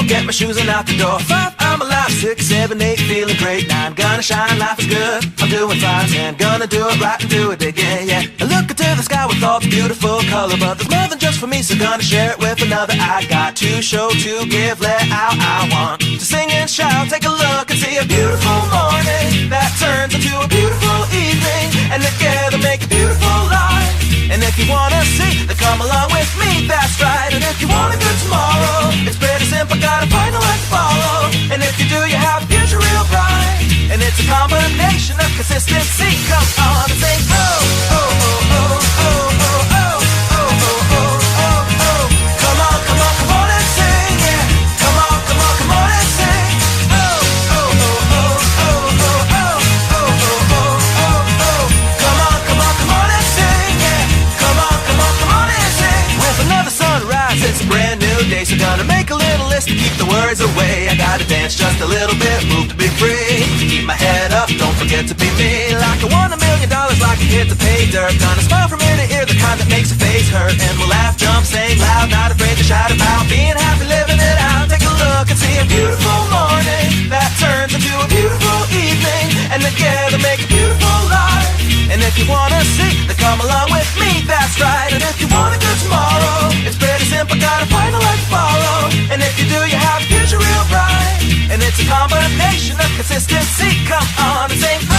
get my shoes and out the door. 5, I'm alive. 6, 7, 8, feeling great. 9, gonna shine, life is good. I'm doing fine. 10, gonna do it right and do it big, yeah, yeah. I look into the sky with all the beautiful color, but there's more than just for me, so gonna share it with another. I got to show, to give, let out. I want to sing and shout. Take a look and see a beautiful morning that turns into a beautiful evening, and together make a beautiful life. And if you wanna see, then come along with me, that's right. And if you want a good tomorrow, it's pretty simple, got a final life to follow. And if you do, you have a future real bright. And it's a combination of consistency. Come on and sing, oh, oh, oh, oh, oh, oh, oh, oh, oh, oh, oh, oh. Come on, come on, come on and sing, yeah. Come on, come on, come on and sing. Oh, oh, oh, oh, oh, oh, oh, oh, oh, oh, oh, oh. Come on, come on, come on and sing, yeah. Come on, come on, come on and sing. With another sunrise, it's a brand new day, so gonna make a little list to keep the worries away. I gotta dance just a little bit, move to be free. Keep my head up, don't forget to be me. Like I won $1 million, like I hit the pay dirt. Gonna smile from ear to ear, the kind that makes a face hurt. And we'll laugh, jump, sing loud, not afraid to shout about being happy, living it out. Take a look and see a beautiful morning that turns into a beautiful evening, and together make a beautiful life. And if you wanna see, then come along with me, that's right. And if you want a good tomorrow, it's pretty simple, got a final life to follow. And if you do, you have a future real bright. And it's a combination of consistency. Come on and sing.